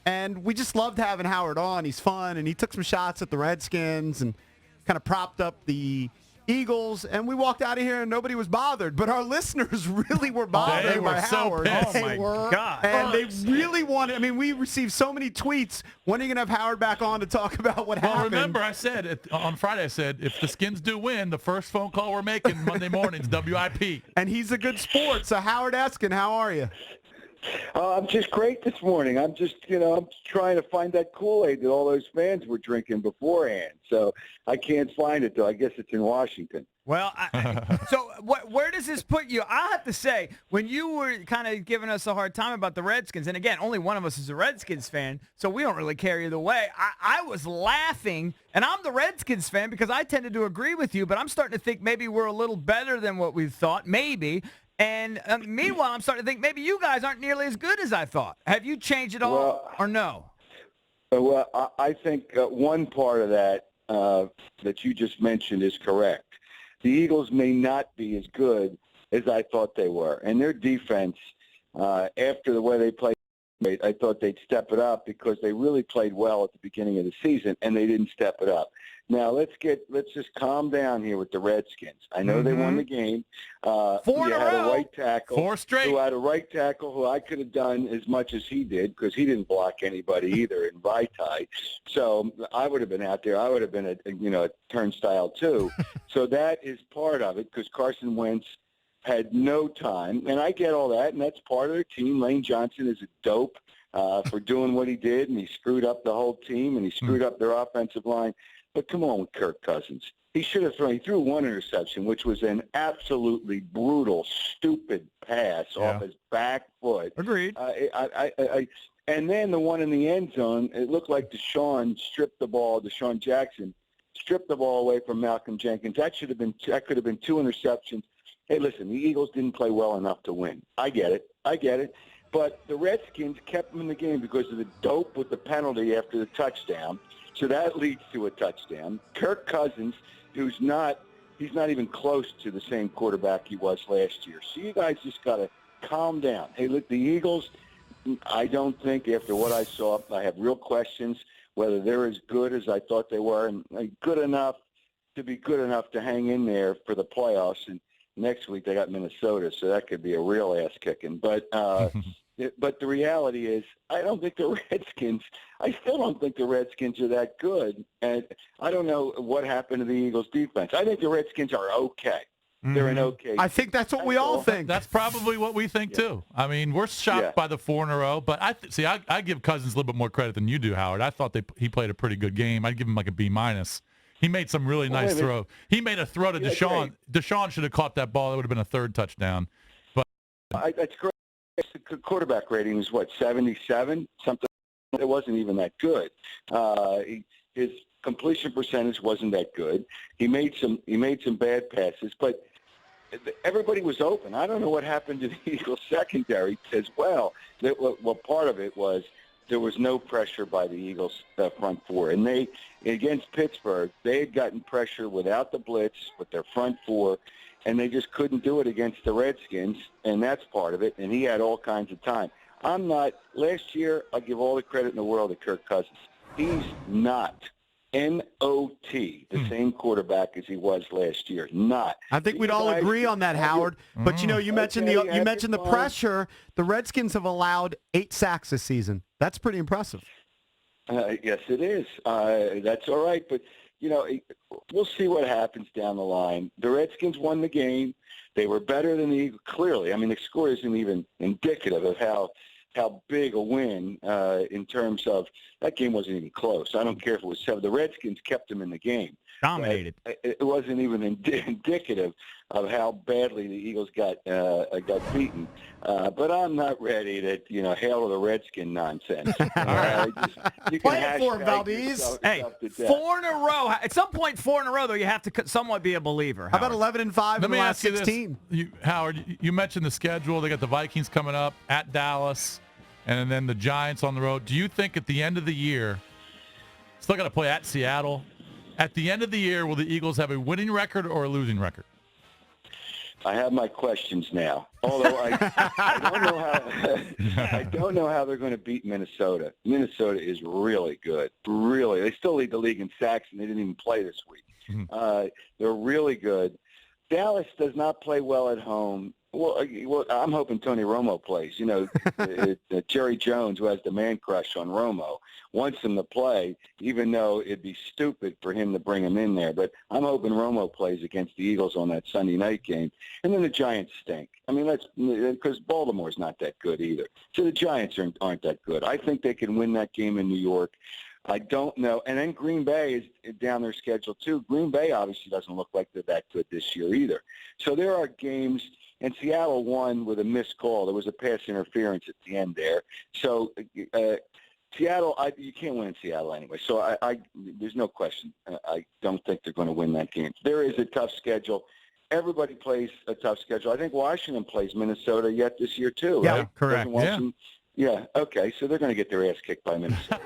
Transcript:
And we just loved having Howard on. He's fun, and he took some shots at the Redskins and kind of propped up the Eagles, and we walked out of here and nobody was bothered. But our listeners really were bothered by Howard. Oh, my God. And they really wanted, I mean, we received so many tweets. When are you going to have Howard back on to talk about what happened? Well, remember, I said on Friday, I said, if the Skins do win, the first phone call we're making Monday morning's WIP. And he's a good sport. So, Howard Eskin, how are you? I'm just great this morning. I'm just, I'm trying to find that Kool-Aid that all those fans were drinking beforehand. So I can't find it, though. I guess it's in Washington. Well, so where does this put you? I have to say, when you were kind of giving us a hard time about the Redskins, and again, only one of us is a Redskins fan, so we don't really care either way. I was laughing, and I'm the Redskins fan because I tended to agree with you, but I'm starting to think maybe we're a little better than what we thought, maybe. And meanwhile, I'm starting to think maybe you guys aren't nearly as good as I thought. Have you changed it all or no? Well, I think one part of that that you just mentioned is correct. The Eagles may not be as good as I thought they were. And their defense, after the way they played, I thought they'd step it up because they really played well at the beginning of the season, and they didn't step it up. Now, let's just calm down here with the Redskins. I know they won the game. Four in a row. A right tackle. 4 straight. Who had a right tackle who I could have done as much as he did because he didn't block anybody either in Vaitai. So I would have been out there. I would have been a turnstile too. So that is part of it because Carson Wentz had no time. And I get all that, and that's part of their team. Lane Johnson is a dope for doing what he did, and he screwed up the whole team, and he screwed up their offensive line. But come on with Kirk Cousins. He threw one interception, which was an absolutely brutal, stupid pass off his back foot. Agreed. And then the one in the end zone, it looked like Deshaun Jackson stripped the ball away from Malcolm Jenkins. That could have been 2 interceptions. Hey, listen, the Eagles didn't play well enough to win. I get it. But the Redskins kept them in the game because of the dope with the penalty after the touchdown. So that leads to a touchdown. Kirk Cousins, he's not even close to the same quarterback he was last year. So you guys just got to calm down. Hey, look, the Eagles, I don't think after what I saw, I have real questions whether they're as good as I thought they were and good enough to be good enough to hang in there for the playoffs. And next week they got Minnesota, so that could be a real ass kicking. But the reality is, I still don't think the Redskins are that good. And I don't know what happened to the Eagles' defense. I think the Redskins are okay. They're an okay team. I think that's what we all think. That's probably what we think, too. I mean, we're shocked by the 4 in a row. But I give Cousins a little bit more credit than you do, Howard. I thought he played a pretty good game. I'd give him like a B-. He made some really nice throw. He made a throw to Deshaun. Deshaun should have caught that ball. It would have been a 3rd touchdown. But that's great. The quarterback rating was, 77? Something. It wasn't even that good. His completion percentage wasn't that good. He made some bad passes, but everybody was open. I don't know what happened to the Eagles secondary as well. Well, part of it was there was no pressure by the Eagles front 4. And against Pittsburgh, they had gotten pressure without the blitz with their front 4, and they just couldn't do it against the Redskins, and that's part of it. And he had all kinds of time. Last year, I give all the credit in the world to Kirk Cousins. He's not N-O-T, the same quarterback as he was last year. Not. I think we'd all agree on that, Howard. But you mentioned the pressure. The Redskins have allowed 8 sacks this season. That's pretty impressive. Yes, it is. That's all right. But we'll see what happens down the line. The Redskins won the game. They were better than the Eagles, clearly. I mean, the score isn't even indicative of how big a win in terms of that game wasn't even close. I don't care if it was 7. The Redskins kept them in the game. Dominated. It wasn't even indicative of how badly the Eagles got beaten. But I'm not ready to hail to the Redskin nonsense. You Play it for him, Valdez. Hey, 4 in a row. At some point, 4 in a row, though, you have to somewhat be a believer. How about 11-5 in the last 16? Howard, you mentioned the schedule. They got the Vikings coming up at Dallas, and then the Giants on the road. Do you think at the end of the year, still got to play at Seattle? At the end of the year, will the Eagles have a winning record or a losing record? I have my questions now. Although I don't know how I don't know how they're going to beat Minnesota. Minnesota is really good. Really, they still lead the league in sacks, and they didn't even play this week. They're really good. Dallas does not play well at home. Well, I'm hoping Tony Romo plays. You know, Jerry Jones, who has the man crush on Romo, wants him to play, even though it'd be stupid for him to bring him in there. But I'm hoping Romo plays against the Eagles on that Sunday night game. And then the Giants stink. I mean, because Baltimore's not that good either. So the Giants aren't that good. I think they can win that game in New York. I don't know. And then Green Bay is down their schedule, too. Green Bay obviously doesn't look like they're that good this year either. So there are games, and Seattle won with a missed call. There was a pass interference at the end there. So Seattle, you can't win in Seattle anyway. So there's no question. I don't think they're going to win that game. There is a tough schedule. Everybody plays a tough schedule. I think Washington plays Minnesota yet this year, too, Yeah, right? correct. Yeah, okay. So they're going to get their ass kicked by Minnesota.